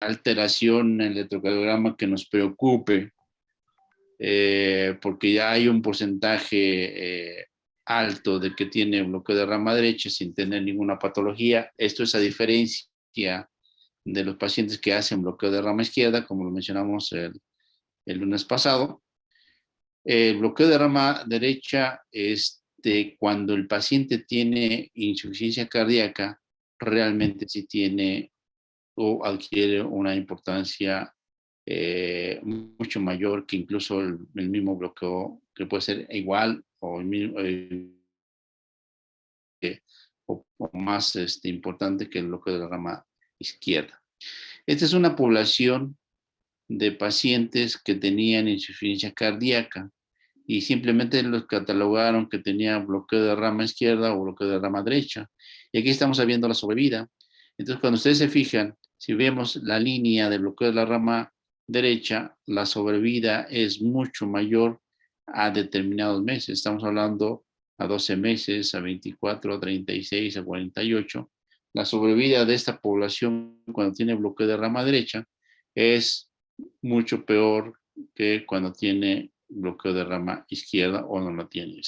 alteración en el electrocardiograma que nos preocupe, porque ya hay un porcentaje alto de que tiene bloqueo de rama derecha sin tener ninguna patología. Esto es a diferencia de los pacientes que hacen bloqueo de rama izquierda, como lo mencionamos el lunes pasado. El bloqueo de rama derecha, cuando el paciente tiene insuficiencia cardíaca, realmente sí tiene o adquiere una importancia mucho mayor que incluso el mismo bloqueo, que puede ser igual o, o más importante que el bloqueo de la rama izquierda. Esta es una población de pacientes que tenían insuficiencia cardíaca y simplemente los catalogaron que tenían bloqueo de rama izquierda o bloqueo de rama derecha. Y aquí estamos viendo la sobrevida. Entonces, cuando ustedes se fijan, si vemos la línea de bloqueo de la rama derecha, la sobrevida es mucho mayor a determinados meses. Estamos hablando a 12 meses, a 24, a 36, a 48. La sobrevida de esta población cuando tiene bloqueo de rama derecha es mucho peor que cuando tiene bloqueo de rama izquierda o no la tiene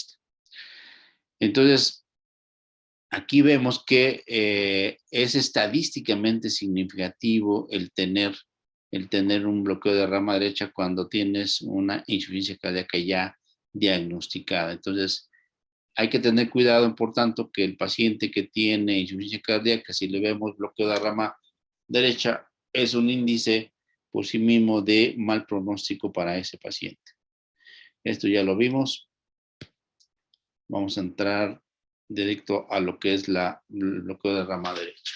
Entonces, aquí vemos que es estadísticamente significativo el tener un bloqueo de rama derecha cuando tienes una insuficiencia cardíaca ya diagnosticada. Entonces, hay que tener cuidado, por tanto, que el paciente que tiene insuficiencia cardíaca, si le vemos bloqueo de rama derecha, es un índice por sí mismo de mal pronóstico para ese paciente. Esto ya lo vimos. Vamos a entrar directo a lo que es el bloqueo de rama derecha.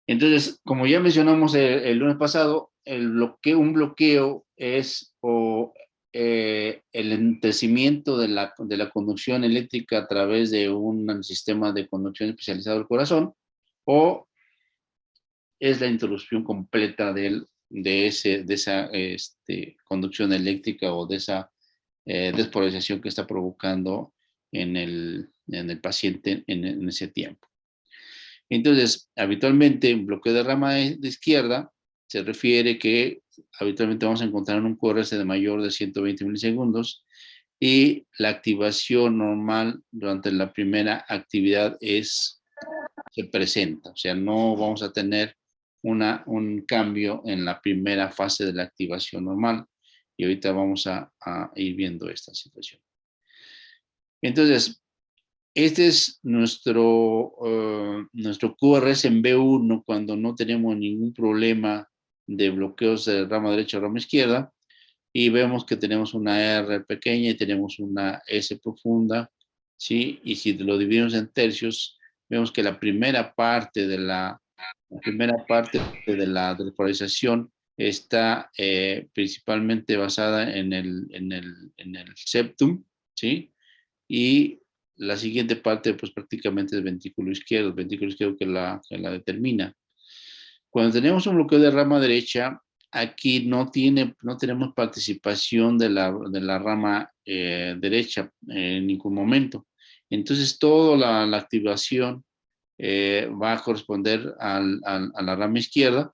Entonces, como ya mencionamos el lunes pasado, un bloqueo es el enlentecimiento de la conducción eléctrica a través de un sistema de conducción especializado del corazón, o es la interrupción completa de esa conducción eléctrica o de esa despolarización que está provocando en el paciente en ese tiempo. Entonces, habitualmente, un bloqueo de rama de izquierda se refiere que habitualmente vamos a encontrar un QRS de mayor de 120 milisegundos y la activación normal durante la primera actividad se presenta. O sea, no vamos a tener un cambio en la primera fase de la activación normal. Y ahorita vamos a ir viendo esta situación. Entonces, este es nuestro QRS en B1 cuando no tenemos ningún problema de bloqueos de rama derecha o rama izquierda. Y vemos que tenemos una R pequeña y tenemos una S profunda, ¿sí? Y si lo dividimos en tercios, vemos que la primera parte de la despolarización está principalmente basada en el septum, ¿sí? Y la siguiente parte, pues prácticamente es el ventrículo izquierdo que la determina. Cuando tenemos un bloqueo de rama derecha, aquí no tenemos participación de la rama derecha en ningún momento. Entonces, toda la activación va a corresponder a la rama izquierda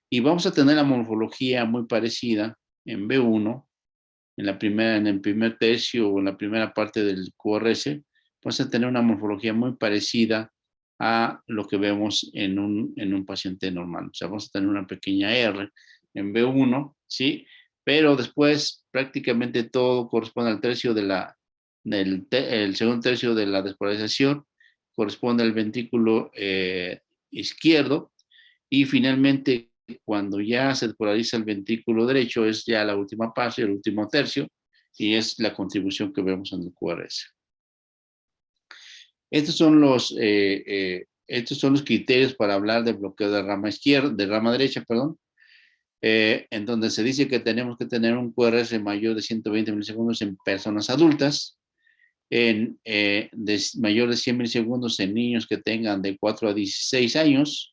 y vamos a tener la morfología muy parecida en B1, en el primer tercio o en la primera parte del QRS, vamos a tener una morfología muy parecida a lo que vemos en un paciente normal. O sea, vamos a tener una pequeña R en B1, ¿sí? Pero después prácticamente todo corresponde al tercio el segundo tercio de la despolarización, corresponde al ventrículo izquierdo, y finalmente cuando ya se despolariza el ventrículo derecho es ya la última fase, el último tercio, y es la contribución que vemos en el QRS. Estos son los criterios para hablar de bloqueo de rama izquierda, de rama derecha, perdón, en donde se dice que tenemos que tener un QRS mayor de 120 milisegundos en personas adultas, mayor de 100 milisegundos en niños que tengan de 4 a 16 años,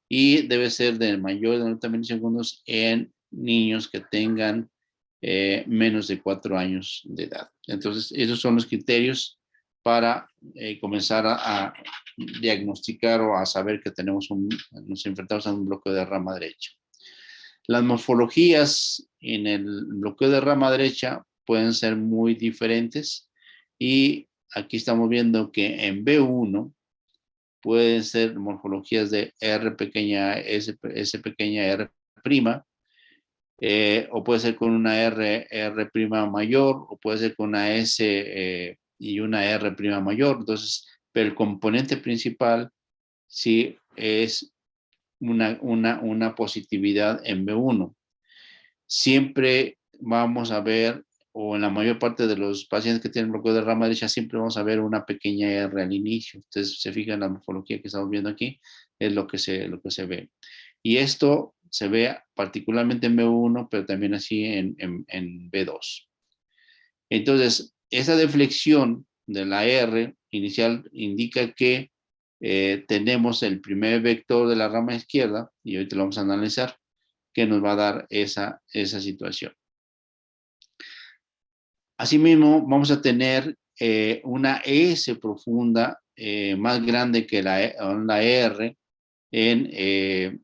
y debe ser de mayor de 90 milisegundos en niños que tengan menos de 4 años de edad. Entonces, esos son los criterios para comenzar a diagnosticar o a saber que nos enfrentamos a un bloqueo de rama derecha. Las morfologías en el bloqueo de rama derecha pueden ser muy diferentes y aquí estamos viendo que en B1 pueden ser morfologías de R pequeña, S pequeña, R prima, o puede ser con una R prima mayor, o puede ser con una S y una R prima mayor. Entonces, pero el componente principal sí es una positividad en B1. Siempre vamos a ver, o en la mayor parte de los pacientes que tienen bloqueo de rama derecha, siempre vamos a ver una pequeña R al inicio. Ustedes se fijan en la morfología que estamos viendo aquí, es lo que se ve. Y esto se ve particularmente en B1, pero también así en B2. Entonces, esa deflexión de la R inicial indica que tenemos el primer vector de la rama izquierda, y ahorita lo vamos a analizar, que nos va a dar esa situación. Asimismo, vamos a tener una S profunda más grande que la R en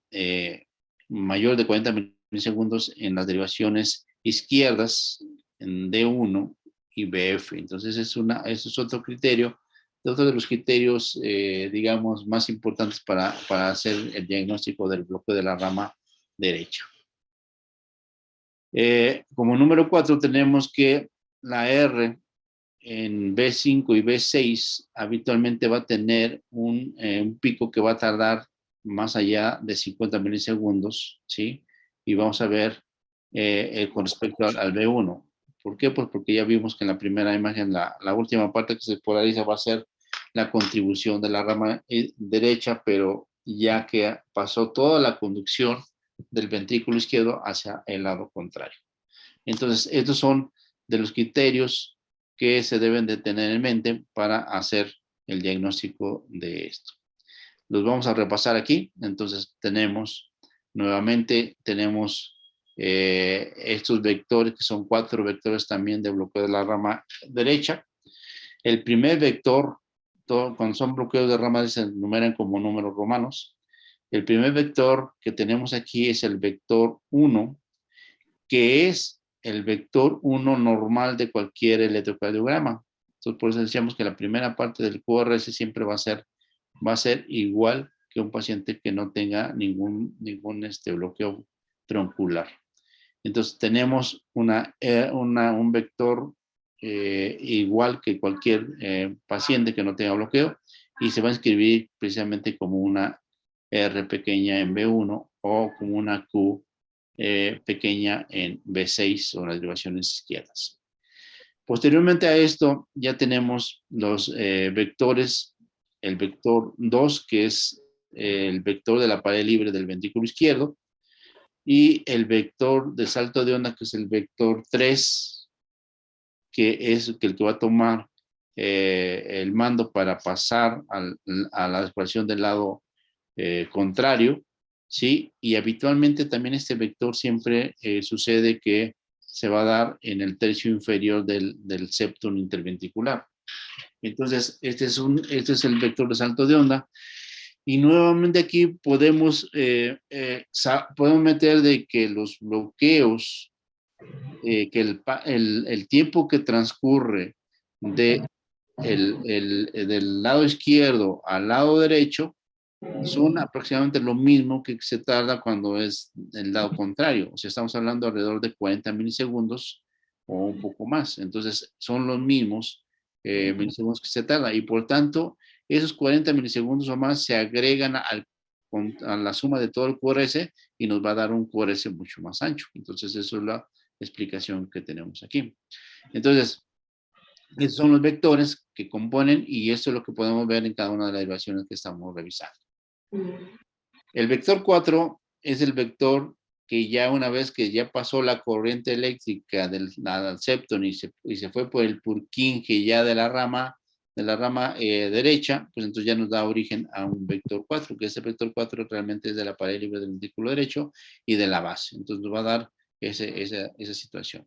mayor de 40 milisegundos en las derivaciones izquierdas, en D1 y BF. Entonces, ese es otro criterio, otro de los criterios, digamos, más importantes para hacer el diagnóstico del bloqueo de la rama derecha. Como número 4 tenemos que la R en B5 y B6 habitualmente va a tener un pico que va a tardar más allá de 50 milisegundos, ¿sí? Y vamos a ver con respecto al B1. ¿Por qué? Pues porque ya vimos que en la primera imagen, la última parte que se polariza va a ser la contribución de la rama derecha, pero ya que pasó toda la conducción del ventrículo izquierdo hacia el lado contrario. Entonces, estos son de los criterios que se deben de tener en mente para hacer el diagnóstico de esto. Los vamos a repasar aquí. Entonces, nuevamente tenemos estos vectores, que son 4 vectores también de bloqueo de la rama derecha. El primer vector, cuando son bloqueos de rama, se enumeran como números romanos. El primer vector que tenemos aquí es el vector 1, que es el vector 1 normal de cualquier electrocardiograma. Entonces, por eso decíamos que la primera parte del QRS siempre va a ser igual que un paciente que no tenga ningún bloqueo troncular. Entonces, tenemos un vector igual que cualquier paciente que no tenga bloqueo, y se va a escribir precisamente como una R pequeña en B1 o como una Q pequeña en B6 o las derivaciones izquierdas. Posteriormente a esto ya tenemos los vectores, el vector 2, que es el vector de la pared libre del ventrículo izquierdo, y el vector de salto de onda, que es el vector 3, que es el que va a tomar el mando para pasar a la desviación del lado contrario, ¿sí? Y habitualmente también este vector siempre sucede que se va a dar en el tercio inferior del septum interventricular. Entonces, este es el vector de salto de onda. Y nuevamente aquí podemos meter de que los bloqueos, que el tiempo que transcurre del lado izquierdo al lado derecho son aproximadamente lo mismo que se tarda cuando es el lado contrario. O sea, estamos hablando alrededor de 40 milisegundos o un poco más. Entonces, son los mismos milisegundos que se tarda. Y por tanto, esos 40 milisegundos o más se agregan a la suma de todo el QRS y nos va a dar un QRS mucho más ancho. Entonces, eso es la explicación que tenemos aquí. Entonces, esos son los vectores que componen, y esto es lo que podemos ver en cada una de las derivaciones que estamos revisando. El vector 4 es el vector que ya una vez que ya pasó la corriente eléctrica del septum y se fue por el Purkinje ya de la rama derecha, pues entonces ya nos da origen a un vector 4, que ese vector 4 realmente es de la pared libre del ventrículo derecho y de la base. Entonces nos va a dar esa situación.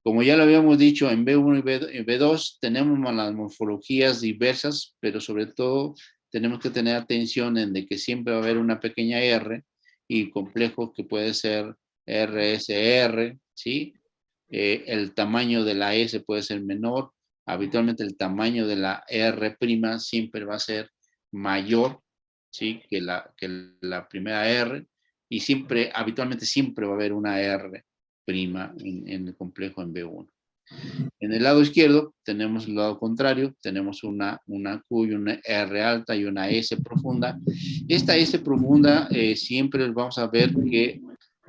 Como ya lo habíamos dicho, en B1 y B2 tenemos las morfologías diversas, pero sobre todo tenemos que tener atención en de que siempre va a haber una pequeña R y complejo que puede ser RSR, ¿sí? El tamaño de la S puede ser menor. Habitualmente el tamaño de la R' siempre va a ser mayor, ¿sí? que la primera R. Y siempre, habitualmente siempre va a haber una R' en el complejo en B1. En el lado izquierdo tenemos el lado contrario, tenemos una Q y una R alta y una S profunda. Esta S profunda siempre vamos a ver que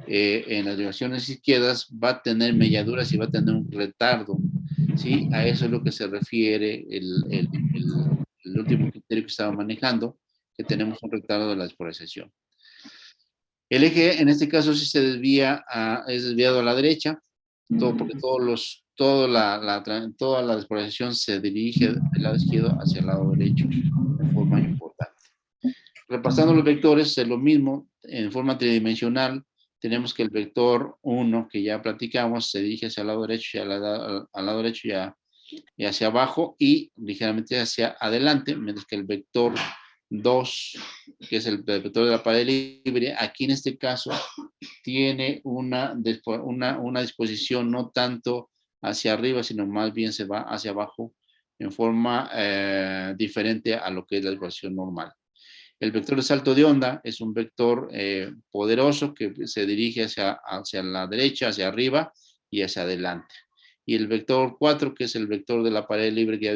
en las direcciones izquierdas va a tener melladuras y va a tener un retardo, ¿sí? A eso es lo que se refiere el último criterio que estaba manejando, que tenemos un retardo de la despolarización. El eje, en este caso, sí se desvía, es desviado a la derecha, porque toda la despolarización se dirige del lado izquierdo hacia el lado derecho de forma importante. Repasando los vectores, es lo mismo, en forma tridimensional, tenemos que el vector 1, que ya platicamos, se dirige hacia el lado derecho y al lado derecho y hacia abajo y ligeramente hacia adelante, mientras que el vector 2, que es el vector de la pared libre, aquí en este caso tiene una disposición no tanto hacia arriba, sino más bien se va hacia abajo en forma diferente a lo que es la disposición normal. El vector de salto de onda es un vector poderoso que se dirige hacia la derecha, hacia arriba y hacia adelante. Y el vector 4, que es el vector de la pared libre que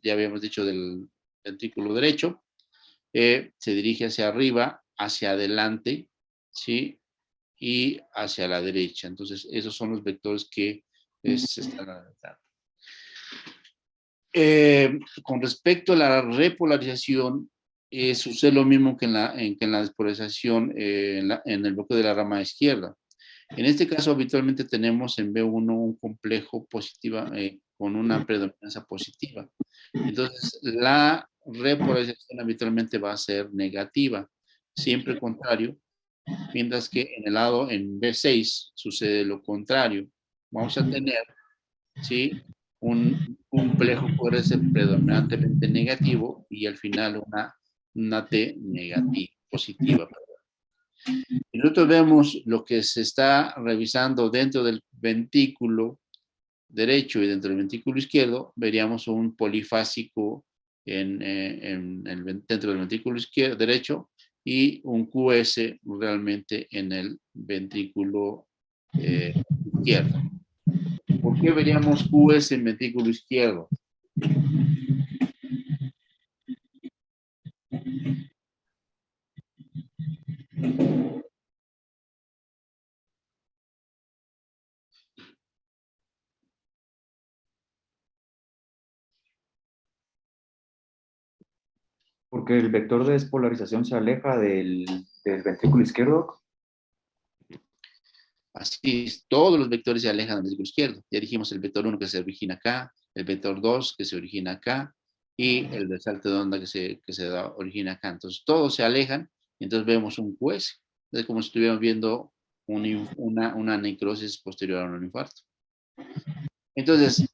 ya habíamos dicho del ventrículo derecho, se dirige hacia arriba, hacia adelante, ¿sí? Y hacia la derecha. Entonces, esos son los vectores que se están analizando. Con respecto a la repolarización, sucede lo mismo que en la despolarización en el bloque de la rama izquierda. En este caso, habitualmente tenemos en B1 un complejo positiva con una predominancia positiva. Entonces, la repolarización habitualmente va a ser negativa, siempre contrario, mientras que en B6 sucede lo contrario. Vamos a tener, ¿sí? Un complejo puede ser predominantemente negativo y al final una T negativa, positiva. Y nosotros vemos lo que se está revisando dentro del ventrículo derecho y dentro del ventrículo izquierdo, veríamos un polifásico dentro del ventrículo izquierdo, derecho y un QS realmente en el ventrículo izquierdo. ¿Por qué veríamos QS en ventrículo izquierdo? Porque el vector de despolarización se aleja del ventrículo izquierdo. Así es, todos los vectores se alejan del ventrículo izquierdo. Ya dijimos el vector 1 que se origina acá, el vector 2 que se origina acá y el de salto de onda que se origina acá. Entonces todos se alejan y entonces vemos un QS. Es como si estuviéramos viendo una necrosis posterior a un infarto. Entonces,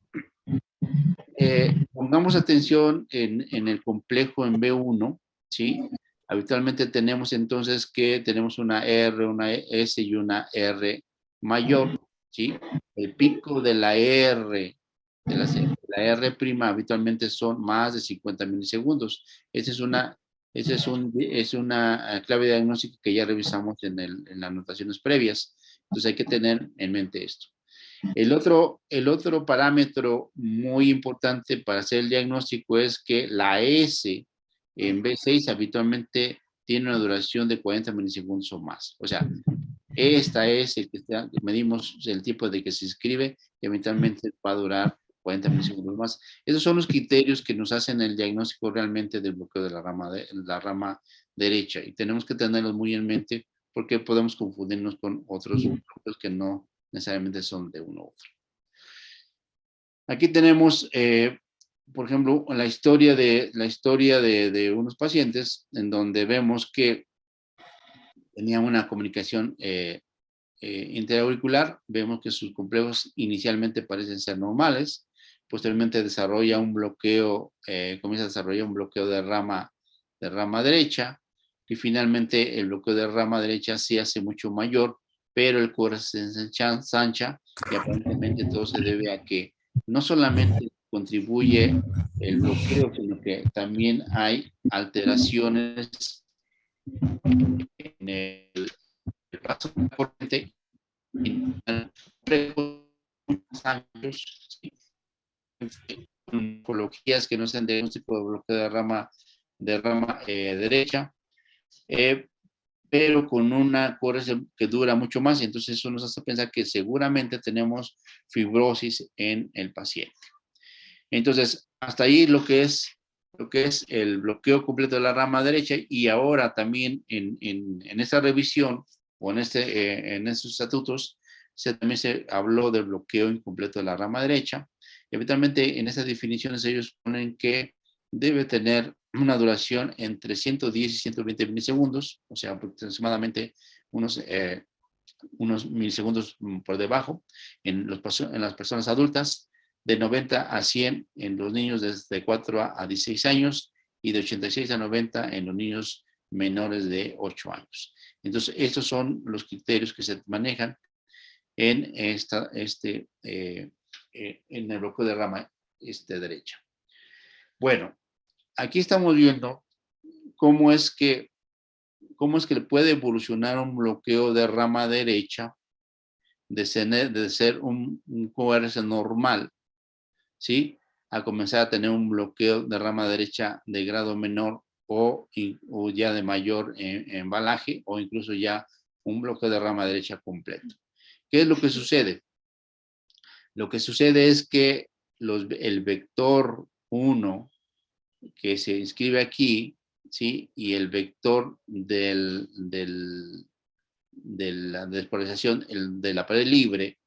pongamos atención en el complejo en B1, ¿sí? Habitualmente tenemos entonces que tenemos una R, una S y una R mayor, ¿sí? El pico de la R, la R' habitualmente son más de 50 milisegundos. Esa es una clave diagnóstica que ya revisamos en las anotaciones previas. Entonces hay que tener en mente esto. El otro parámetro muy importante para hacer el diagnóstico es que la S en B6 habitualmente tiene una duración de 40 milisegundos o más. O sea, esta es medimos el tiempo de que se escribe y habitualmente va a durar 40 milisegundos más. Esos son los criterios que nos hacen el diagnóstico realmente del bloqueo de la rama derecha y tenemos que tenerlos muy en mente porque podemos confundirnos con otros bloqueos que no necesariamente son de uno u otro. Aquí tenemos, por ejemplo, la historia de unos pacientes en donde vemos que tenían una comunicación interauricular. Vemos que sus complejos inicialmente parecen ser normales. Posteriormente desarrolla un bloqueo, comienza a desarrollar un bloqueo de rama de rama derecha, y finalmente el bloqueo de rama derecha se hace mucho mayor, pero el QR se ensancha, y aparentemente todo se debe a que no solamente contribuye el bloqueo, sino que también hay alteraciones en el paso de la corriente en años, ¿sí? Oncologías que no sean de un tipo de bloqueo de rama derecha, pero con una corriente que dura mucho más, y entonces eso nos hace pensar que seguramente tenemos fibrosis en el paciente. Entonces, hasta ahí lo que es el bloqueo completo de la rama derecha, y ahora también en esta revisión o en estos estatutos también se habló del bloqueo incompleto de la rama derecha. Y habitualmente en estas definiciones ellos ponen que debe tener una duración entre 110 y 120 milisegundos, o sea, aproximadamente unos milisegundos por debajo en las personas adultas, de 90 a 100 en los niños desde 4 a 16 años y de 86 a 90 en los niños menores de 8 años. Entonces, estos son los criterios que se manejan en, en el bloqueo de rama derecha. Bueno, aquí estamos viendo cómo es que puede evolucionar un bloqueo de rama derecha de ser un QRS normal, ¿sí? A comenzar a tener un bloqueo de rama derecha de grado menor o ya de mayor embalaje, o incluso ya un bloqueo de rama derecha completo. ¿Qué es lo que sucede? Lo que sucede es que el vector 1 que se inscribe aquí, ¿sí? Y el vector de la despolarización, el de la pared libre,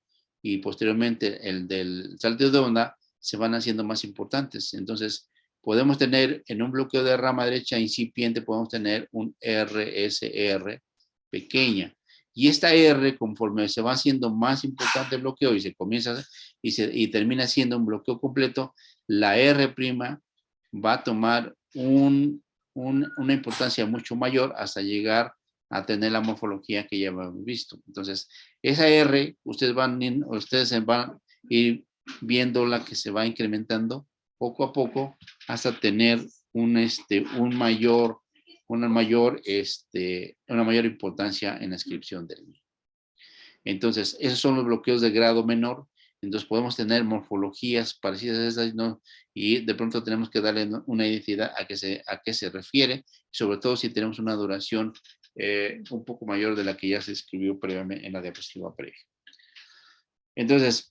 y posteriormente el del salto de onda, se van haciendo más importantes. Entonces, podemos tener en un bloqueo de rama derecha incipiente, podemos tener un RSR pequeña. Y esta R, conforme se va haciendo más importante el bloqueo y se comienza y termina siendo un bloqueo completo, la R' va a tomar una importancia mucho mayor hasta llegar a tener la morfología que ya hemos visto. Entonces, esa R, ustedes van a ir viendo la que se va incrementando poco a poco hasta tener una mayor importancia en la inscripción del mismo. Entonces, esos son los bloqueos de grado menor. Entonces, podemos tener morfologías parecidas a esas, ¿no? Y de pronto tenemos que darle una identidad a qué se refiere, sobre todo si tenemos una duración un poco mayor de la que ya se escribió previamente en la diapositiva previa. Entonces,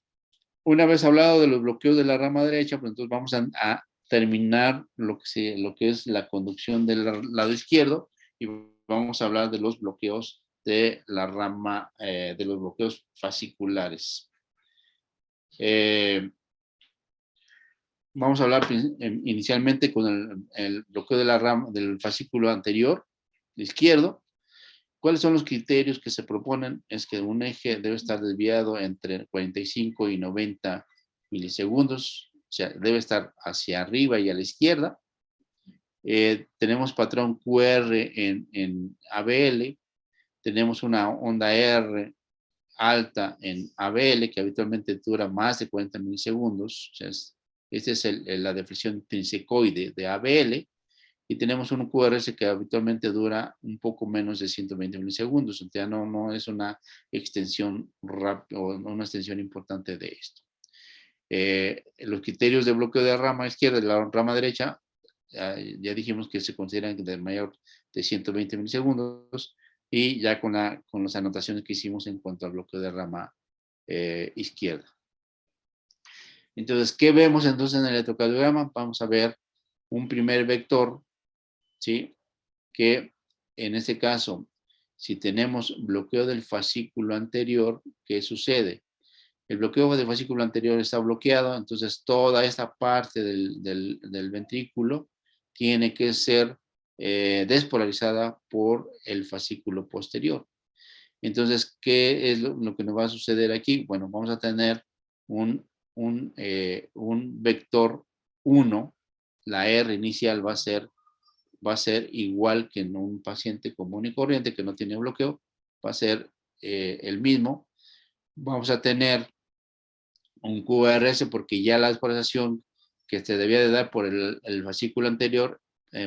una vez hablado de los bloqueos de la rama derecha, pues entonces vamos a terminar lo que es la conducción del lado izquierdo, y vamos a hablar de los bloqueos de la rama, de los bloqueos fasciculares. Vamos a hablar inicialmente con el bloqueo de la rama del fascículo anterior izquierdo. ¿Cuáles son los criterios que se proponen? Es que un eje debe estar desviado entre 45 y 90 milisegundos, o sea, debe estar hacia arriba y a la izquierda. Tenemos patrón QR en ABL, tenemos una onda R alta en ABL que habitualmente dura más de 40 milisegundos, o sea, esta es la deflexión intrinsecoide de ABL, y tenemos un QRS que habitualmente dura un poco menos de 120 milisegundos, o sea, no es una extensión rápida o una extensión importante de esto. Los criterios de bloqueo de la rama izquierda y la rama derecha, ya dijimos que se consideran de mayor de 120 milisegundos, y ya con las anotaciones que hicimos en cuanto al bloqueo de rama izquierda. Entonces, ¿qué vemos entonces en el electrocardiograma? Vamos a ver un primer vector, ¿sí? Que en este caso, si tenemos bloqueo del fascículo anterior, ¿qué sucede? El bloqueo del fascículo anterior está bloqueado, entonces toda esta parte del ventrículo tiene que ser despolarizada por el fascículo posterior. Entonces, ¿qué es lo que nos va a suceder aquí? Bueno, vamos a tener un vector 1, la R inicial va a ser va a ser igual que en un paciente común y corriente que no tiene bloqueo, va a ser el mismo. Vamos a tener un QRS porque ya la despolarización que se debía de dar por el fascículo anterior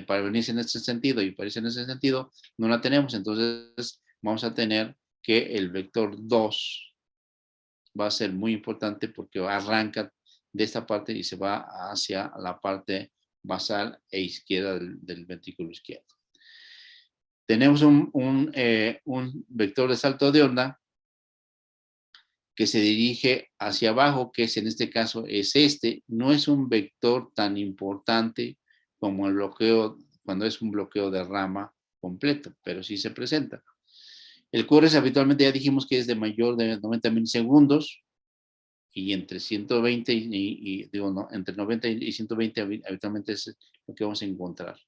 para venirse en este sentido y para irse en ese sentido, no la tenemos. Entonces vamos a tener que el vector 2 va a ser muy importante porque arranca de esta parte y se va hacia la parte basal e izquierda del ventrículo izquierdo. Tenemos un vector de salto de onda que se dirige hacia abajo, que es en este caso es este. No es un vector tan importante como el bloqueo, cuando es un bloqueo de rama completo, pero sí se presenta. El QRS habitualmente ya dijimos que es de mayor de 90 milisegundos y entre 120 entre 90 y 120 habitualmente es lo que vamos a encontrar.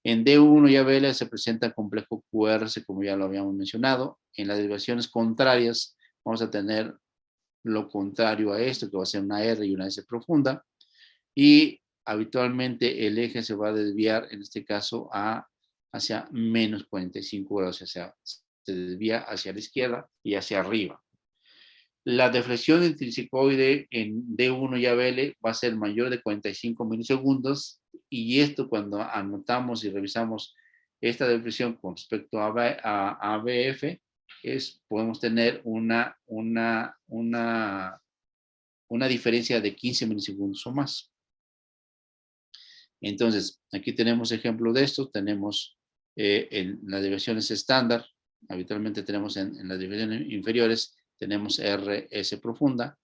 En D1 y ABL se presenta complejo QRS, como ya lo habíamos mencionado. En las derivaciones contrarias vamos a tener lo contrario a esto, que va a ser una R y una S profunda. Y habitualmente el eje se va a desviar, en este caso, hacia menos 45 grados. O sea, se desvía hacia la izquierda y hacia arriba. La deflexión intrínsecoide en D1 y ABL va a ser mayor de 45 milisegundos, y esto cuando anotamos y revisamos esta deflexión con respecto a ABF, podemos tener una diferencia de 15 milisegundos o más. Entonces, aquí tenemos ejemplo de esto. Tenemos en las derivaciones estándar, habitualmente tenemos en las derivaciones inferiores, tenemos RS profunda.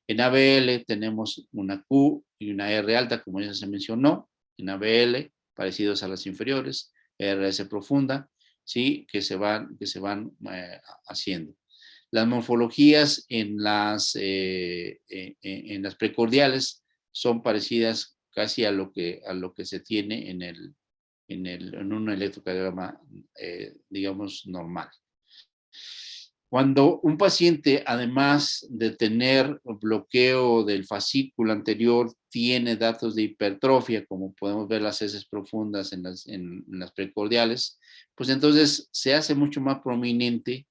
En ABL tenemos una Q y una R alta, como ya se mencionó. En ABL, parecidos a las inferiores, RS profunda, ¿sí? que se van haciendo. Las morfologías en las precordiales son parecidas casi a lo que se tiene en un electrocardiograma, digamos, normal. Cuando un paciente, además de tener bloqueo del fascículo anterior, tiene datos de hipertrofia, como podemos ver las heces profundas en las precordiales, pues entonces se hace mucho más prominente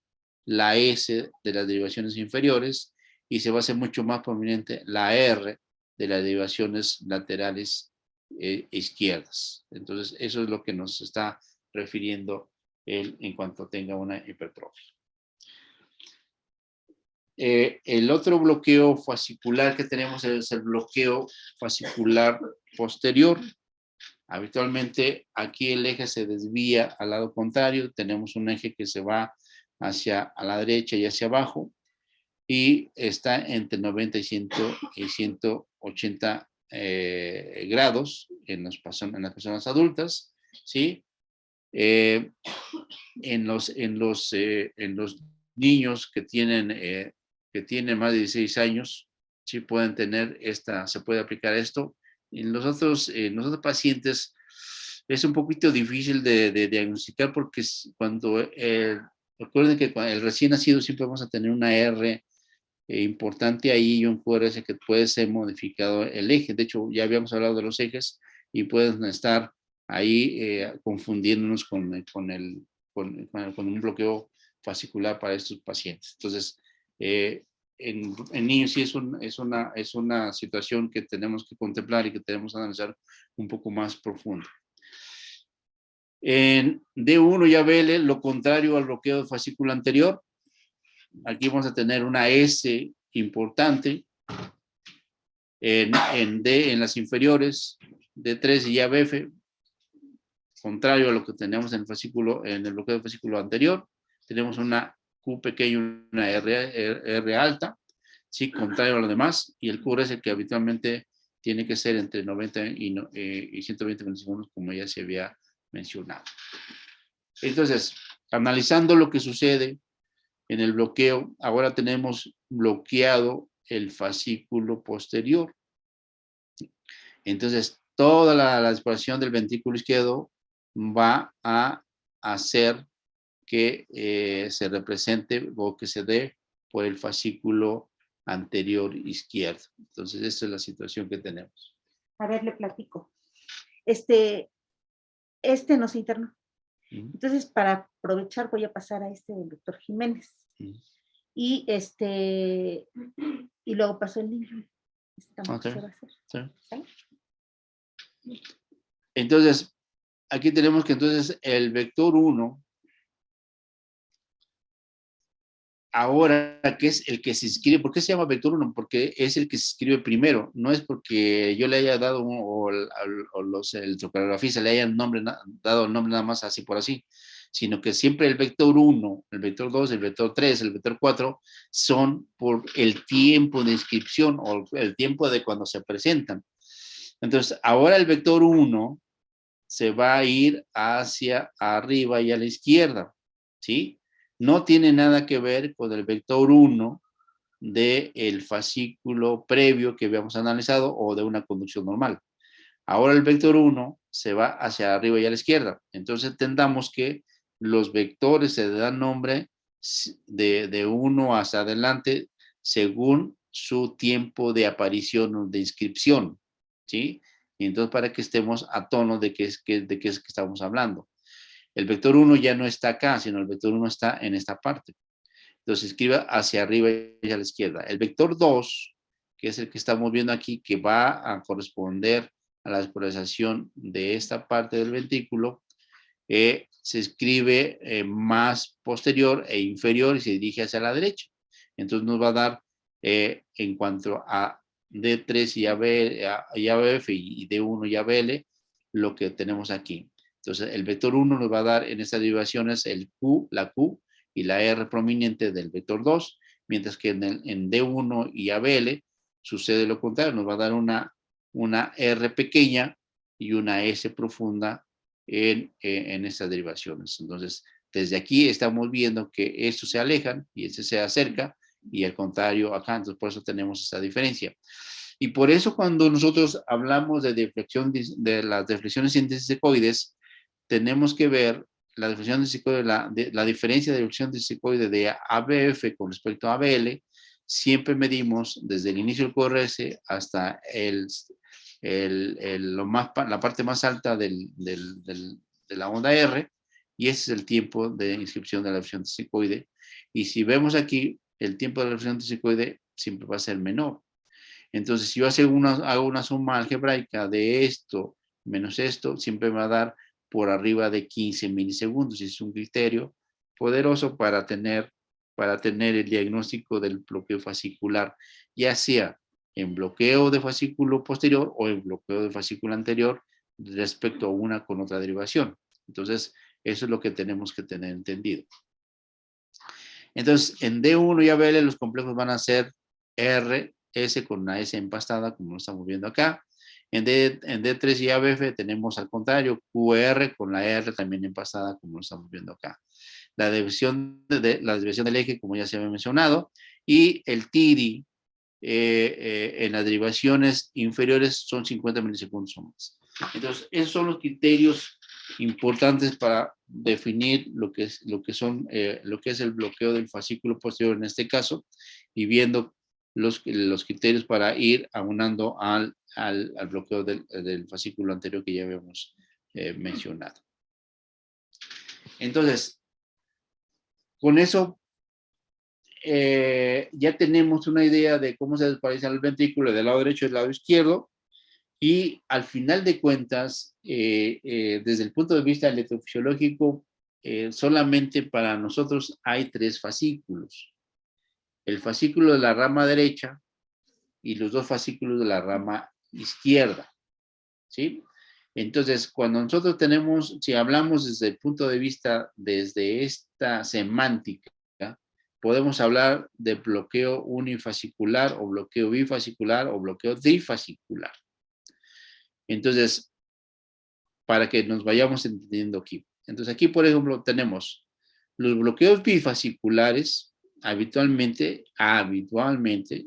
la S de las derivaciones inferiores y se va a hacer mucho más prominente la R de las derivaciones laterales izquierdas. Entonces, eso es lo que nos está refiriendo él en cuanto tenga una hipertrofia. El otro bloqueo fascicular que tenemos es el bloqueo fascicular posterior. Habitualmente aquí el eje se desvía al lado contrario. Tenemos un eje que se va hacia a la derecha y hacia abajo y está entre 90 y 180 grados en las personas adultas, ¿sí? En los niños que tienen más de 16 años, sí pueden tener se puede aplicar esto. En los otros pacientes es un poquito difícil de diagnosticar porque recuerden que el recién nacido siempre vamos a tener una R importante ahí y un QRS que puede ser modificado el eje. De hecho, ya habíamos hablado de los ejes y pueden estar ahí confundiéndonos con un bloqueo fascicular para estos pacientes. Entonces, en niños sí es una situación que tenemos que contemplar y que tenemos que analizar un poco más profundo. En D1 y ABL, lo contrario al bloqueo de fascículo anterior. Aquí vamos a tener una S importante. En D, en las inferiores, D3 y ABF, contrario a lo que tenemos en el bloqueo del fascículo anterior, tenemos una Q pequeña y una R alta, ¿sí? Contrario a lo demás, y el QRS que habitualmente tiene que ser entre 90 y 120 milisegundos, como ya se había mencionado. Entonces, analizando lo que sucede en el bloqueo, ahora tenemos bloqueado el fascículo posterior. Entonces, toda la exploración del ventrículo izquierdo va a hacer que se represente o que se dé por el fascículo anterior izquierdo. Entonces, esta es la situación que tenemos. A ver, le platico. este no se internó. Mm. Entonces, para aprovechar, voy a pasar a este del doctor Jiménez. Mm. Y y luego pasó el niño. Tampoco Okay. se va a hacer. Sí. ¿Sale? Entonces, aquí tenemos que entonces el vector 1, ahora que es el que se escribe, ¿por qué se llama vector 1? Porque es el que se escribe primero, no es porque yo le haya dado o los electrocardiografistas le hayan dado el nombre nada más así por así, sino que siempre el vector 1, el vector 2, el vector 3, el vector 4 son por el tiempo de inscripción o el tiempo de cuando se presentan. Entonces, ahora el vector 1 se va a ir hacia arriba y a la izquierda, ¿sí? No tiene nada que ver con el vector 1 del fascículo previo que habíamos analizado o de una conducción normal. Ahora el vector 1 se va hacia arriba y a la izquierda. Entonces entendamos que los vectores se dan nombre de 1 hacia adelante según su tiempo de aparición o de inscripción, ¿sí? Y entonces para que estemos a tono de qué es que estamos hablando. El vector 1 ya no está acá, sino el vector 1 está en esta parte. Entonces escriba hacia arriba y a la izquierda. El vector 2, que es el que estamos viendo aquí, que va a corresponder a la despolarización de esta parte del ventrículo, se escribe más posterior e inferior y se dirige hacia la derecha. Entonces nos va a dar, en cuanto a D3 y ABF y D1 y ABL, lo que tenemos aquí. Entonces el vector 1 nos va a dar en estas derivaciones el Q, la Q y la R prominente del vector 2, mientras que en D1 y ABL sucede lo contrario, nos va a dar una R pequeña y una S profunda en estas derivaciones. Entonces, desde aquí estamos viendo que estos se alejan y este se acerca y al contrario acá, entonces por eso tenemos esa diferencia. Y por eso cuando nosotros hablamos de deflexión, de las deflexiones intrasicoides, tenemos que ver la deflexión de la diferencia de deflexión intrasicoide de ABF con respecto a ABL, siempre medimos desde el inicio del QRS hasta la parte más alta de la onda R, y ese es el tiempo de inscripción de la deflexión intrasicoide. Y si vemos aquí, el tiempo de la deflexión intrasicoide siempre va a ser menor. Entonces, si yo hago una suma algebraica de esto menos esto, siempre me va a dar por arriba de 15 milisegundos. Y es un criterio poderoso para tener el diagnóstico del bloqueo fascicular, ya sea en bloqueo de fascículo posterior o en bloqueo de fascículo anterior respecto a una con otra derivación. Entonces, eso es lo que tenemos que tener entendido. Entonces, en D1 y ABL los complejos van a ser R, S con una S empastada, como lo estamos viendo acá. En D3 y ABF tenemos al contrario, QR con la R también empastada, como lo estamos viendo acá. La desviación del eje, como ya se había mencionado, y el TIRI en las derivaciones inferiores son 50 milisegundos o más. Entonces, esos son los criterios importantes para definir lo que es el bloqueo del fascículo posterior en este caso, y viendo los criterios para ir aunando al bloqueo del fascículo anterior que ya habíamos mencionado. Entonces, con eso ya tenemos una idea de cómo se despolariza el ventrículo del lado derecho y del lado izquierdo, y al final de cuentas, desde el punto de vista electrofisiológico, solamente para nosotros hay 3 fascículos. El fascículo de la rama derecha y los 2 fascículos de la rama izquierda, ¿sí? Entonces, cuando nosotros si hablamos desde el punto de vista, desde esta semántica, podemos hablar de bloqueo unifascicular o bloqueo bifascicular o bloqueo trifascicular. Entonces, para que nos vayamos entendiendo aquí. Entonces, aquí, por ejemplo, tenemos los bloqueos bifasciculares, habitualmente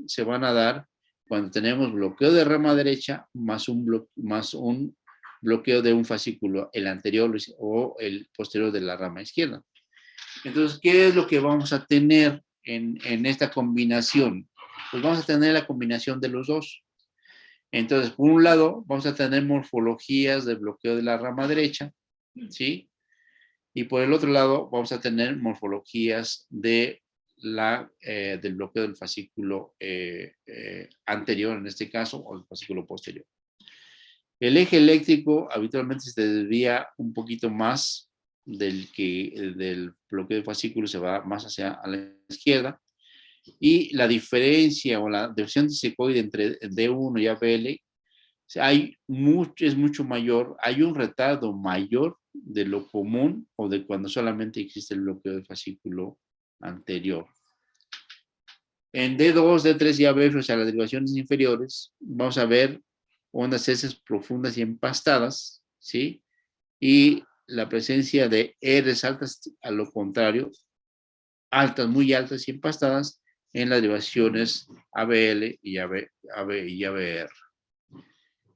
se van a dar cuando tenemos bloqueo de rama derecha más un bloqueo de un fascículo, el anterior o el posterior de la rama izquierda. Entonces, ¿qué es lo que vamos a tener en esta combinación? Pues vamos a tener la combinación de los dos. Entonces, por un lado, vamos a tener morfologías de bloqueo de la rama derecha ¿sí? Y por el otro lado vamos a tener morfologías de del bloqueo del fascículo anterior, en este caso, o el fascículo posterior. El eje eléctrico habitualmente se desvía un poquito más del bloqueo del fascículo, se va más hacia a la izquierda. Y la diferencia o la división disecoide entre D1 y ABL es mucho mayor, hay un retardo mayor de lo común o de cuando solamente existe el bloqueo del fascículo anterior. En D2, D3 y ABF, o sea, las derivaciones inferiores, vamos a ver ondas heces profundas y empastadas, ¿sí? Y la presencia de R's altas, a lo contrario, altas, muy altas y empastadas en las derivaciones ABL y ABR.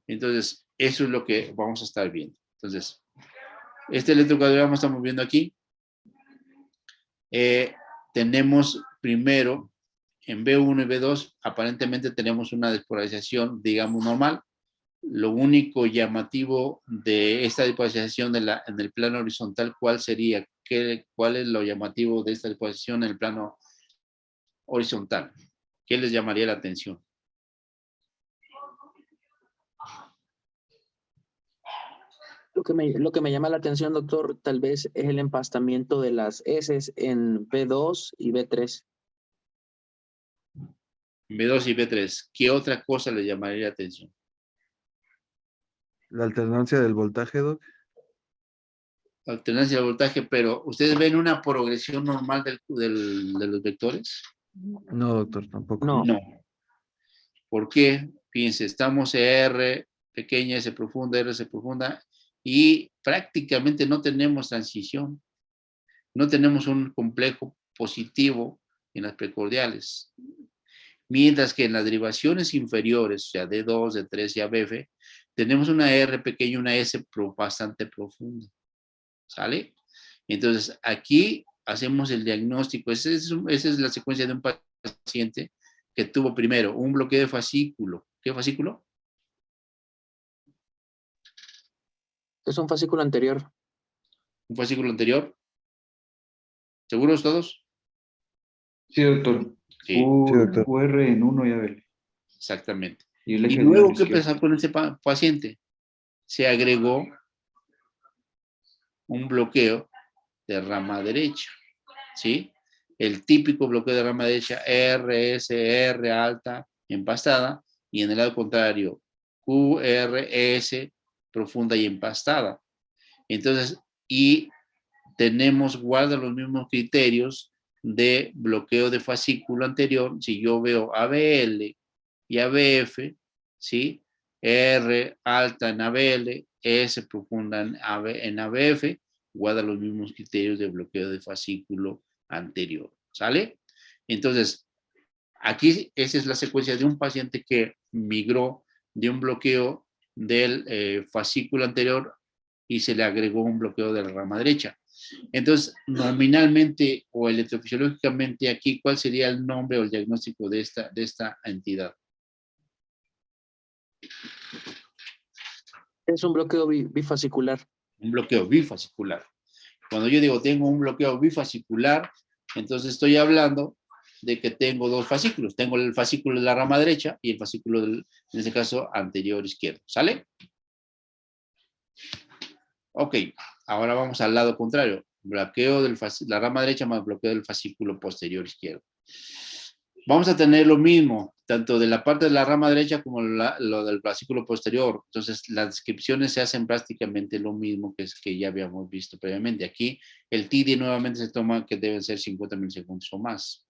Entonces, eso es lo que vamos a estar viendo. Entonces, este electrocardiograma estamos viendo aquí. Tenemos primero, en B1 y B2, aparentemente tenemos una despolarización, digamos, normal. Lo único llamativo de esta despolarización en el plano horizontal, ¿cuál sería? ¿Cuál es lo llamativo de esta despolarización en el plano horizontal? ¿Qué les llamaría la atención? Lo que me llama la atención, doctor, tal vez es el empastamiento de las heces en B2 y B3. B2 y B3. ¿Qué otra cosa le llamaría la atención? La alternancia del voltaje, Doc. Alternancia de voltaje, pero ¿ustedes ven una progresión normal de los vectores? No, doctor, tampoco. No. No. ¿Por qué? Fíjense, estamos R pequeña, S profunda, RS profunda, y prácticamente no tenemos transición. No tenemos un complejo positivo en las precordiales. Mientras que en las derivaciones inferiores, o sea, D2, D3 y ABF, tenemos una R pequeña y una S bastante profunda. ¿Sale? Entonces, aquí hacemos el diagnóstico. Esa es la secuencia de un paciente que tuvo primero un bloqueo de fascículo. ¿Qué fascículo? Es un fascículo anterior. Un fascículo anterior. ¿Seguros todos? Sí, doctor. Sí, doctor. QR en 1 y ABL. exactamente. Y el Y eje luego, del ¿qué izquierdo. pasó con ese paciente? Se agregó un bloqueo de rama derecha, ¿sí? El típico bloqueo de rama derecha, RSR alta, empastada, y en el lado contrario, QRS profunda y empastada. Entonces, y guarda los mismos criterios de bloqueo de fascículo anterior. Si yo veo ABL y ABF, ¿sí? R alta en ABL, S profunda en ABF, guarda los mismos criterios de bloqueo de fascículo anterior. ¿Sale? Entonces, aquí esa es la secuencia de un paciente que migró de un bloqueo del fascículo anterior y se le agregó un bloqueo de la rama derecha. Entonces, nominalmente o electrofisiológicamente aquí, ¿cuál sería el nombre o el diagnóstico de esta entidad? Es un bloqueo bifascicular. Un bloqueo bifascicular. Cuando yo digo tengo un bloqueo bifascicular, entonces estoy hablando de que tengo dos fascículos. Tengo el fascículo de la rama derecha y el fascículo, en este caso, anterior izquierdo. ¿Sale? Ok, ahora vamos al lado contrario. Bloqueo de la rama derecha más bloqueo del fascículo posterior izquierdo. Vamos a tener lo mismo, tanto de la parte de la rama derecha como lo del fascículo posterior. Entonces, las descripciones se hacen prácticamente lo mismo que ya habíamos visto previamente. Aquí, el TD nuevamente se toma que deben ser 50 milisegundos o más.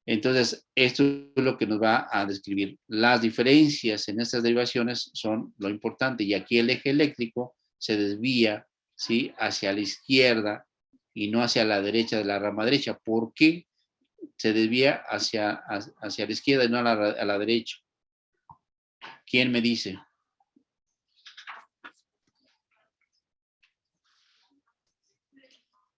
Entonces, esto es lo que nos va a describir. Las diferencias en estas derivaciones son lo importante. Y aquí el eje eléctrico se desvía, ¿sí?, hacia la izquierda y no hacia la derecha de la rama derecha. ¿Por qué se desvía hacia la izquierda y no a la derecha? ¿Quién me dice?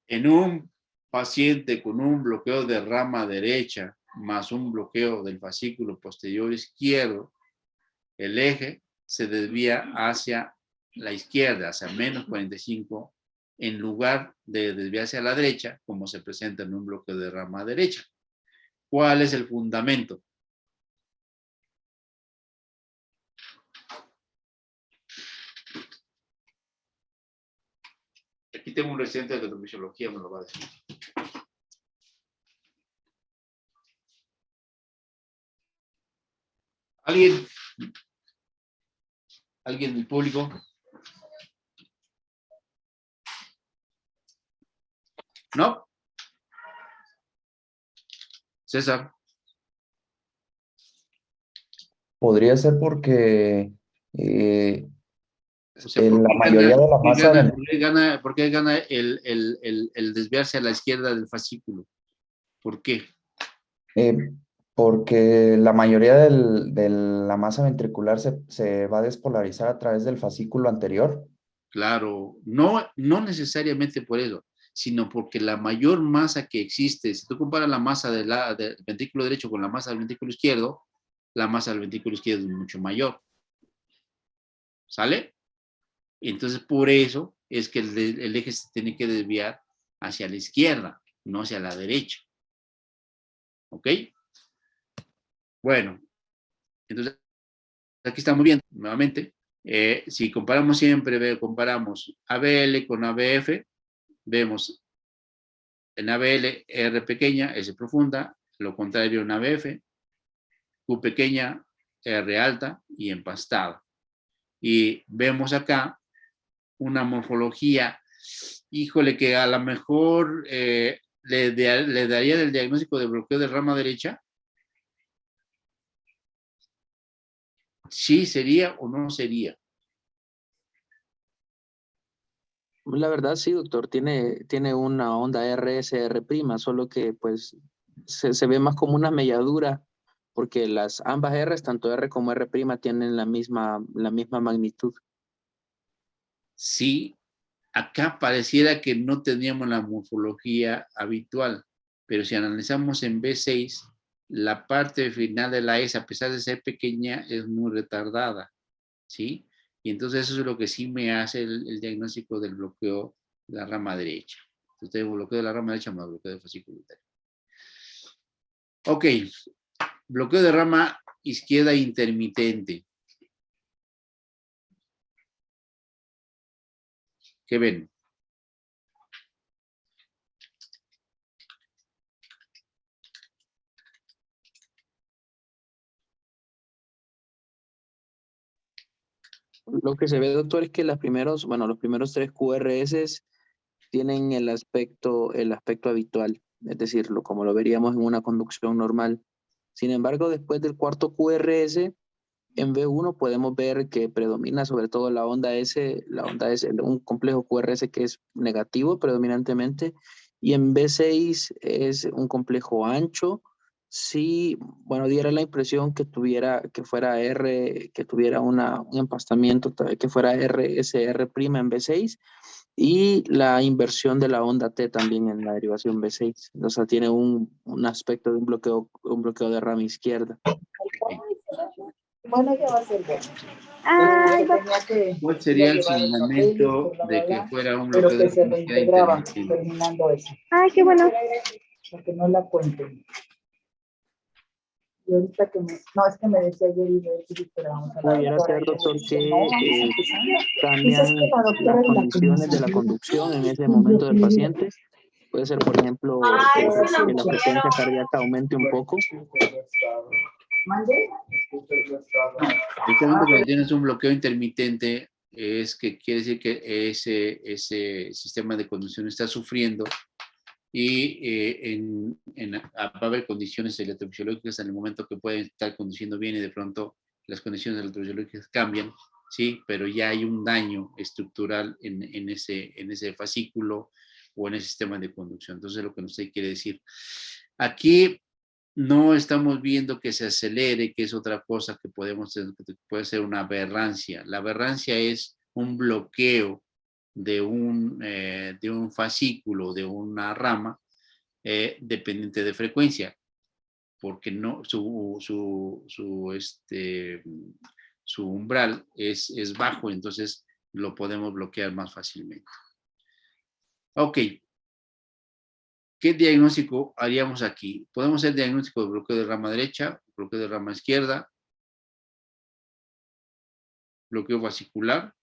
En un paciente con un bloqueo de rama derecha más un bloqueo del fascículo posterior izquierdo, el eje se desvía hacia la izquierda, hacia menos 45 en lugar de desviarse a la derecha, como se presenta en un bloqueo de rama derecha. ¿Cuál es el fundamento? Aquí tengo un residente de electrofisiología, me lo va a decir. ¿Alguien? ¿Alguien del público? ¿No? César. Podría ser porque O sea, en la mayoría de la masa del- ¿por qué gana el desviarse a la izquierda del fascículo? ¿Por qué? porque la mayoría de la masa ventricular se va a despolarizar a través del fascículo anterior. Claro, no necesariamente por eso, sino porque la mayor masa que existe, si tú comparas la masa del ventrículo derecho con la masa del ventrículo izquierdo, la masa del ventrículo izquierdo es mucho mayor. ¿Sale? Entonces, por eso es que el eje se tiene que desviar hacia la izquierda, no hacia la derecha. ¿Ok? Bueno, entonces, aquí estamos viendo nuevamente. Si comparamos siempre, comparamos ABL con ABF, vemos en ABL R pequeña, S profunda, lo contrario en ABF, Q pequeña, R alta y empastada. Y vemos acá una morfología, híjole, que a lo mejor le daría el diagnóstico de bloqueo de rama derecha. Sí, sería o no sería. La verdad sí, doctor, tiene una onda RSR', solo que pues se ve más como una melladura, porque ambas R's, tanto R como R', tienen la misma magnitud. Sí, acá pareciera que no teníamos la morfología habitual, pero si analizamos en B6, la parte final de la S, a pesar de ser pequeña, es muy retardada, ¿sí? Y entonces eso es lo que sí me hace el diagnóstico del bloqueo de la rama derecha. Entonces tengo bloqueo de la rama derecha más bloqueo de fascículo utario. Ok, bloqueo de rama izquierda intermitente. ¿Qué ven? Lo que se ve, doctor, es que los primeros 3 QRS tienen el aspecto habitual, es decir, como lo veríamos en una conducción normal. Sin embargo, después del cuarto QRS, en B1 podemos ver que predomina sobre todo la onda S, un complejo QRS que es negativo predominantemente, y en B6 es un complejo ancho. Sí, bueno, diera la impresión que fuera R, que tuviera un empastamiento, que fuera RSR' en B6, y la inversión de la onda T también en la derivación B6. O sea, tiene un aspecto de un bloqueo de rama izquierda. Bueno, ya va a ser bueno. ¿Cuál sería el fundamento de que fuera un pero bloqueo que de se rama izquierda reintegraba intermitente? terminando eso. Ay, qué bueno. Para que no la cuenten. Y ahorita que no, es que me decía ayer y me decía que vamos a la Pudiera doctora. ser, doctor, Dice, que no, vamos empezando. cambian Dices que la doctora las es la que condiciones nos de la ayuda. conducción en ese momento del paciente. Puede ser, por ejemplo, que la frecuencia cardíaca aumente un poco. ¿Mande? Precisamente cuando tienes un bloqueo intermitente, es que quiere decir que ese sistema de conducción está sufriendo y va a haber condiciones electrofisiológicas en el momento que pueden estar conduciendo bien y de pronto las condiciones electrofisiológicas cambian, sí, pero ya hay un daño estructural en ese fascículo o en ese sistema de conducción. Entonces, lo que usted quiere decir. Aquí no estamos viendo que se acelere, que es otra cosa que puede ser una aberrancia. La aberrancia es un bloqueo de un fascículo, de una rama, dependiente de frecuencia, porque no, su umbral es bajo, entonces lo podemos bloquear más fácilmente. Ok. ¿Qué diagnóstico haríamos aquí? Podemos hacer diagnóstico de bloqueo de rama derecha, bloqueo de rama izquierda, bloqueo fascicular.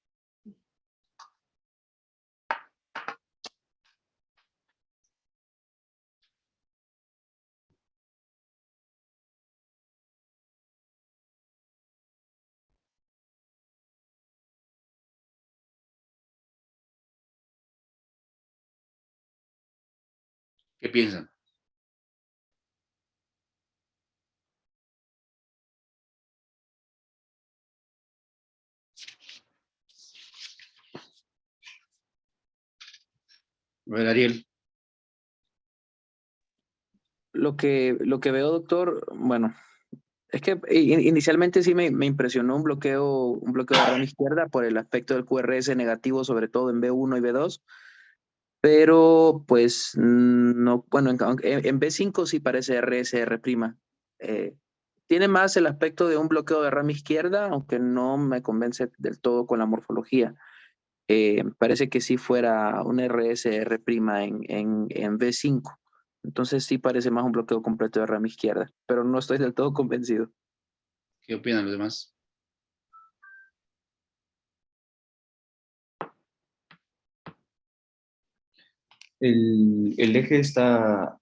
¿Qué piensan? A ver, Ariel. Lo que veo, doctor, bueno, es que inicialmente sí me impresionó un bloqueo de rama izquierda por el aspecto del QRS negativo, sobre todo en B1 y B2, pero pues no, bueno, en B5 sí parece RSR'. Tiene más el aspecto de un bloqueo de rama izquierda, aunque no me convence del todo con la morfología. Parece que sí fuera un RSR' en B5. Entonces sí parece más un bloqueo completo de rama izquierda, pero no estoy del todo convencido. ¿Qué opinan los demás? El eje está,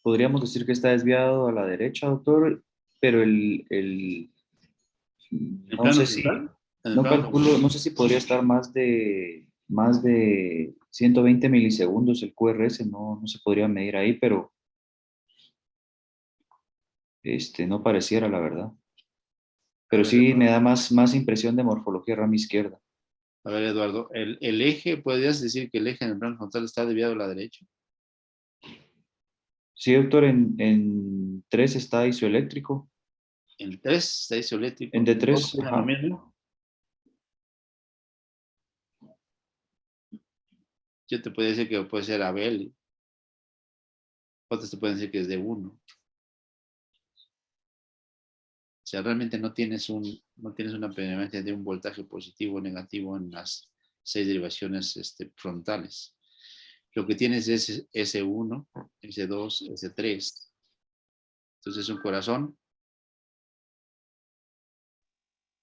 podríamos decir que está desviado a la derecha, doctor, pero ¿El no plano sé si, frontal? ¿En el no plano calculo, frontal? no sé si podría estar más de 120 milisegundos el QRS, no se podría medir ahí, pero no pareciera, la verdad. A Pero ver, sí me da más impresión de morfología rama izquierda. a ver, Eduardo, el eje, ¿podrías decir que el eje en el plano frontal está desviado a la derecha? Sí, doctor, en 3 está isoeléctrico, El 3 está en isoeléctrico. ¿Todos D3, opinan lo ajá. mismo? Yo te puedo decir que puede ser Abel. Otros te pueden decir que es de 1. O sea, realmente no tienes una prevalencia de un voltaje positivo o negativo en las 6 derivaciones frontales. Lo que tienes es S1, S2, S3. Entonces es un corazón,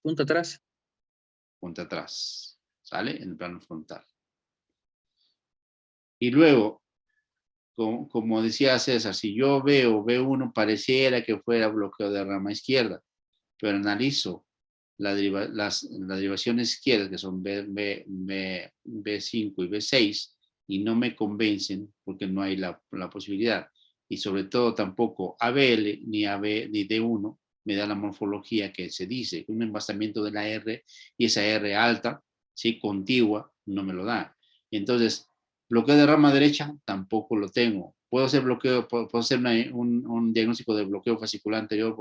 Punto atrás. punta atrás, ¿sale? En el plano frontal. Y luego, como decía César, si yo veo B1 pareciera que fuera bloqueo de rama izquierda, pero analizo las derivaciones izquierdas, que son B5 y B6, y no me convencen porque no hay la posibilidad. Y sobre todo tampoco ABL ni ni D1 me da la morfología que se dice, un embastamiento de la R y esa R alta, ¿sí? Contigua, no me lo da. Entonces, bloqueo de rama derecha tampoco lo tengo. Puedo hacer puedo hacer un diagnóstico de bloqueo fascicular anterior,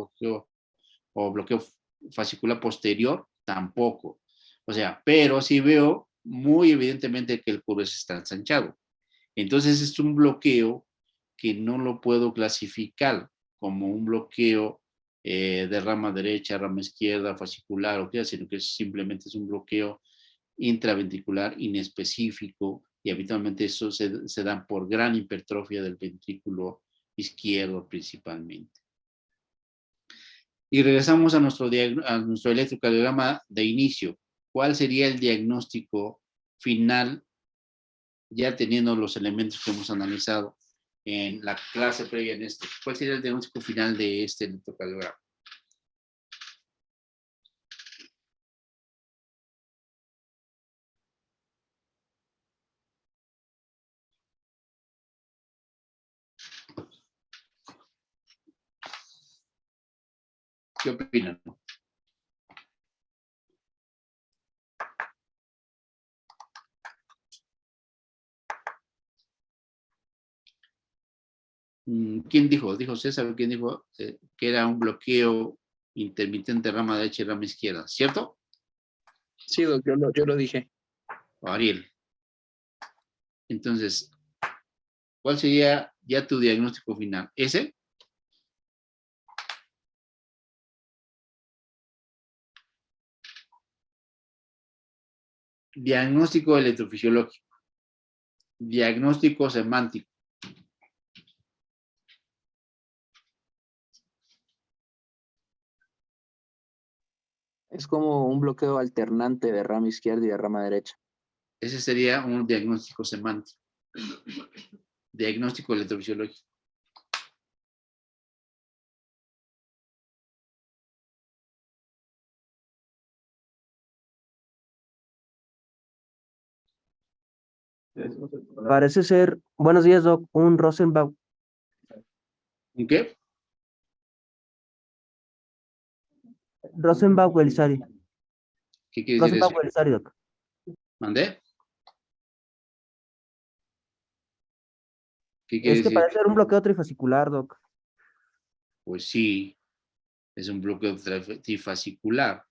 o bloqueo fascicular posterior, tampoco. O sea, pero sí veo muy evidentemente que el QRS está ensanchado. Entonces es un bloqueo que no lo puedo clasificar como un bloqueo de rama derecha, rama izquierda, fascicular o qué, sino que simplemente es un bloqueo intraventricular inespecífico y habitualmente eso se da por gran hipertrofia del ventrículo izquierdo principalmente. Y regresamos a nuestro electrocardiograma de inicio. ¿Cuál sería el diagnóstico final, ya teniendo los elementos que hemos analizado en la clase previa en esto? ¿Cuál sería el diagnóstico final de este electrocardiograma? ¿Qué opinan? ¿Quién dijo? ¿Dijo César? ¿Quién dijo que era un bloqueo intermitente rama derecha y rama izquierda? ¿Cierto? Sí, doctor, yo lo dije. O Ariel. Entonces, ¿cuál sería ya tu diagnóstico final? ¿Ese? Diagnóstico electrofisiológico. diagnóstico semántico. Es como un bloqueo alternante de rama izquierda y de rama derecha. Ese sería un diagnóstico semántico. Diagnóstico electrofisiológico. Parece ser, buenos días, Doc, un Rosenbach. ¿En qué? Rosenbach Belisari. ¿Qué quiere decir Rosenbach eso? Belisari, Doc. ¿Mandé? ¿Qué quiere Es que decir? parece ser un bloqueo trifascicular, Doc. Pues sí, es un bloqueo trifascicular.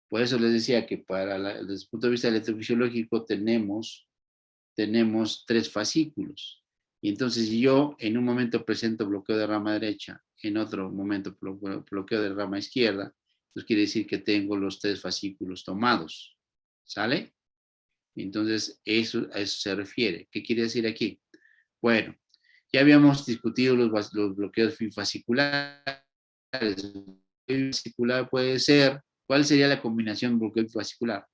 Por eso les decía que desde el punto de vista electrofisiológico tenemos 3 fascículos. Y entonces yo en un momento presento bloqueo de rama derecha, en otro momento bloqueo de rama izquierda, entonces quiere decir que tengo los 3 fascículos tomados. ¿Sale? Entonces a eso se refiere. ¿Qué quiere decir aquí? Bueno, ya habíamos discutido los bloqueos fasciculares. Fascicular puede ser, ¿cuál sería la combinación bloqueo fascicular?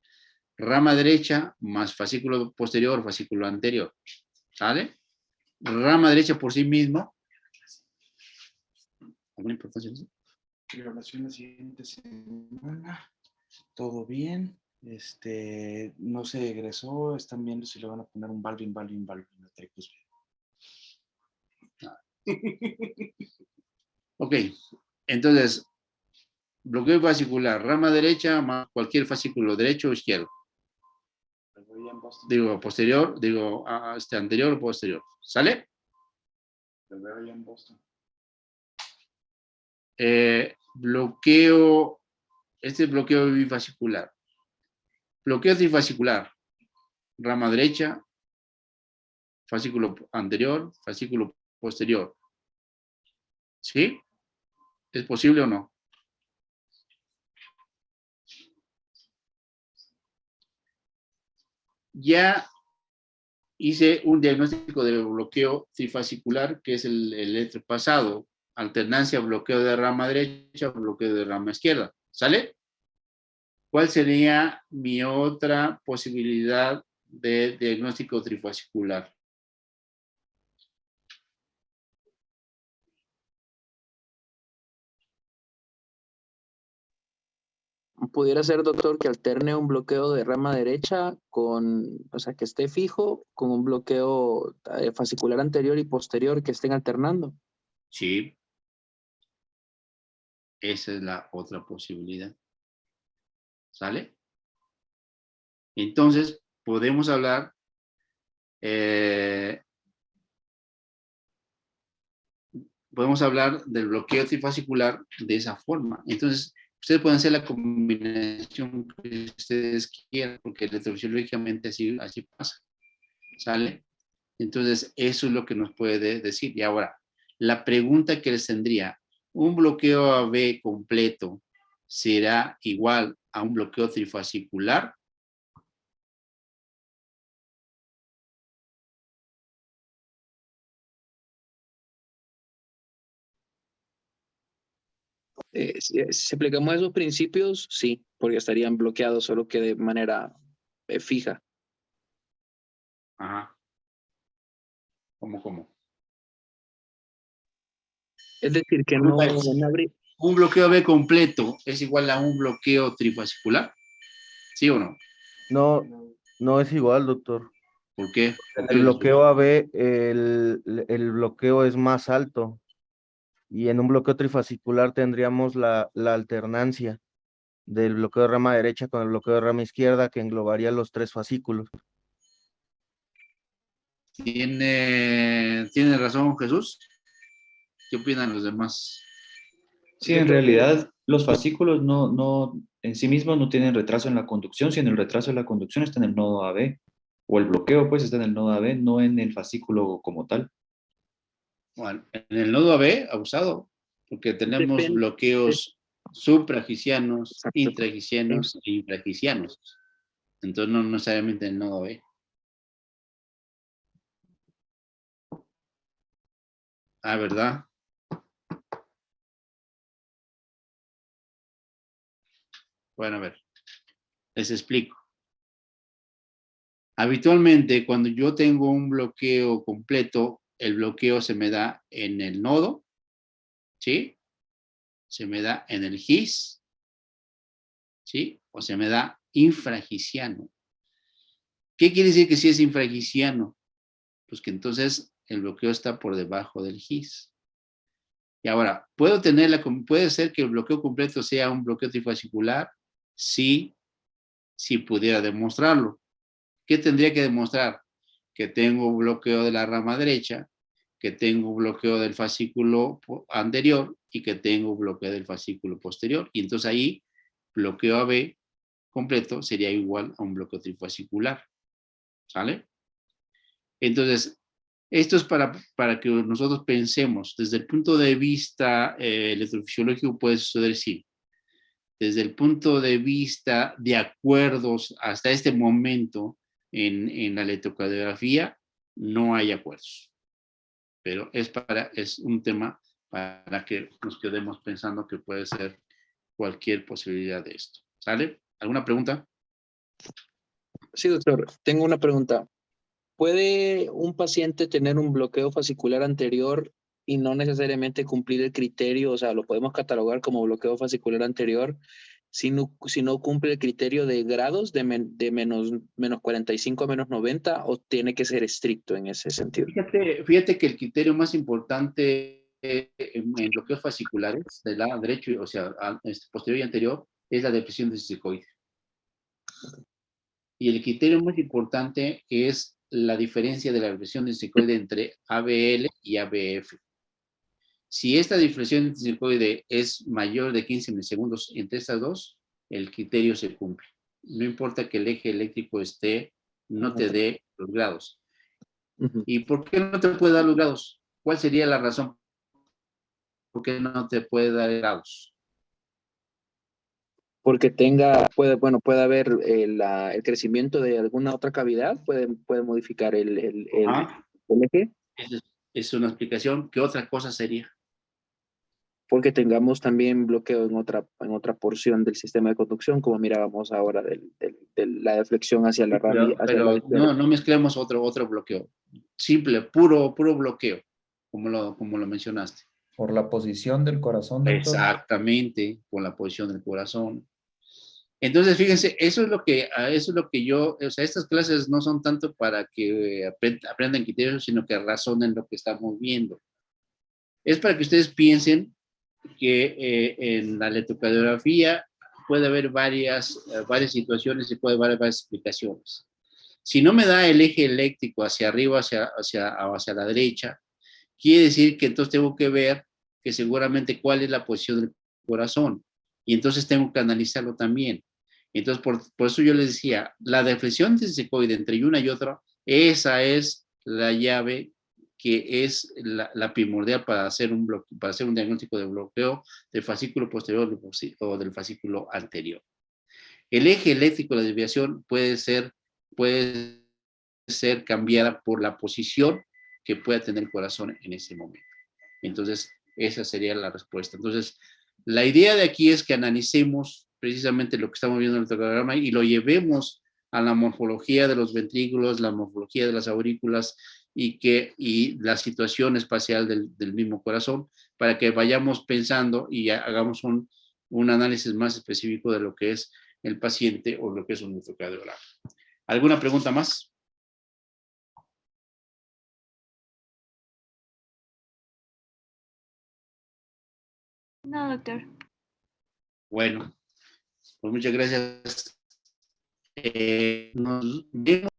Rama derecha más fascículo posterior, fascículo anterior. ¿Sale? Rama derecha por sí mismo. ¿Alguna importancia en eso? Evaluación la siguiente semana. Todo bien. No se egresó. Están viendo si le van a poner un Balvin. Ok, entonces, bloqueo fascicular, rama derecha más cualquier fascículo derecho o izquierdo. Digo posterior, digo anterior o posterior. ¿Sale? Bloqueo, este es bloqueo bifascicular. Bloqueo trifascicular, rama derecha, fascículo anterior, fascículo posterior. ¿Sí? ¿Es posible o no? Ya hice un diagnóstico de bloqueo trifascicular, que es el pasado, alternancia, bloqueo de rama derecha, bloqueo de rama izquierda. ¿Sale? ¿Cuál sería mi otra posibilidad de diagnóstico trifascicular? Pudiera ser, doctor, que alterne un bloqueo de rama derecha con, o sea, que esté fijo con un bloqueo fascicular anterior y posterior que estén alternando. Sí. Esa es la otra posibilidad. ¿Sale? Entonces, podemos hablar del bloqueo trifascicular de esa forma. Entonces, ustedes pueden hacer la combinación que ustedes quieran, porque electrofisiológicamente así pasa. ¿Sale? Entonces, eso es lo que nos puede decir. Y ahora, la pregunta que les tendría, ¿un bloqueo AB completo será igual a un bloqueo trifascicular? Si aplicamos esos principios, sí, porque estarían bloqueados, solo que de manera fija. Ajá. ¿Cómo? Es decir, que no habría... ¿Un bloqueo B completo es igual a un bloqueo trifascicular? ¿Sí o no? No, no es igual, doctor. ¿Por qué? En el bloqueo AB, el bloqueo es más alto. Y en un bloqueo trifascicular tendríamos la alternancia del bloqueo de rama derecha con el bloqueo de rama izquierda que englobaría los 3 fascículos. ¿Tiene razón Jesús? ¿Qué opinan los demás? Sí, en realidad los fascículos en sí mismos no tienen retraso en la conducción, sino el retraso de la conducción está en el nodo AB, o el bloqueo pues está en el nodo AB, no en el fascículo como tal. Bueno, en el nodo AB, abusado, porque tenemos bloqueos supragicianos, Exacto. intragicianos e infragicianos. Entonces no necesariamente en el nodo AB. Ah, ¿verdad? Bueno, a ver, les explico. Habitualmente, cuando yo tengo un bloqueo completo, el bloqueo se me da en el nodo, ¿sí? Se me da en el GIS, ¿sí? O se me da infragisiano. ¿Qué quiere decir que si es infragisiano? Pues que entonces el bloqueo está por debajo del GIS. Y ahora, puede ser que el bloqueo completo sea un bloqueo trifascicular, sí, si pudiera demostrarlo. ¿Qué tendría que demostrar? Que tengo bloqueo de la rama derecha, que tengo bloqueo del fascículo anterior y que tengo bloqueo del fascículo posterior. Y entonces ahí, bloqueo AB completo sería igual a un bloqueo trifascicular. ¿Sale? Entonces, esto es para que nosotros pensemos. Desde el punto de vista electrofisiológico puede suceder sí. Desde el punto de vista de acuerdos hasta este momento en la electrocardiografía, no hay acuerdos. Pero es un tema para que nos quedemos pensando que puede ser cualquier posibilidad de esto. ¿Sale? ¿Alguna pregunta? Sí, doctor. Tengo una pregunta. ¿Puede un paciente tener un bloqueo fascicular anterior y no necesariamente cumplir el criterio? O sea, lo podemos catalogar como bloqueo fascicular anterior si no cumple el criterio de grados de menos 45 a menos 90, o tiene que ser estricto en ese sentido. Fíjate que el criterio más importante en bloqueos fasciculares del lado derecho, o sea, posterior y anterior, es la depresión del cisticoide. Y el criterio más importante es la diferencia de la depresión del cisticoide entre ABL y ABF. Si esta depresión del cisticoide es mayor de 15 milisegundos entre estas dos, el criterio se cumple. No importa que el eje eléctrico no te dé los grados. ¿Y por qué no te puede dar los grados? ¿Cuál sería la razón por qué no te puede dar grados? Porque puede haber el crecimiento de alguna otra cavidad, puede modificar el eje. Esa es una explicación. ¿Qué otra cosa sería? Porque tengamos también bloqueo en otra porción del sistema de conducción, como mirábamos ahora de la deflexión hacia la rama. Pero no mezclemos otro bloqueo. Simple, puro bloqueo, como lo mencionaste. Por la posición del corazón, doctor. Exactamente, por la posición del corazón. Entonces, fíjense, eso es lo que yo, o sea, estas clases no son tanto para que aprendan criterios, sino que razonen lo que estamos viendo. Es para que ustedes piensen que en la electrocardiografía puede haber varias situaciones y puede haber varias explicaciones. Si no me da el eje eléctrico hacia arriba, hacia la derecha, quiere decir que entonces tengo que ver que seguramente cuál es la posición del corazón. Y entonces tengo que analizarlo también. Entonces, por eso yo les decía, la deflexión del cisticoide entre una y otra, esa es la llave que es la primordial para hacer un diagnóstico de bloqueo del fascículo posterior o del fascículo anterior. El eje eléctrico de la desviación puede ser cambiada por la posición que pueda tener el corazón en ese momento. Entonces, esa sería la respuesta. Entonces, la idea de aquí es que analicemos precisamente lo que estamos viendo en el electrocardiograma y lo llevemos a la morfología de los ventrículos, la morfología de las aurículas y la situación espacial del mismo corazón, para que vayamos pensando y hagamos un análisis más específico de lo que es el paciente o lo que es un electrocardiograma. ¿Alguna pregunta más? No, doctor. Bueno, pues muchas gracias. Nos vemos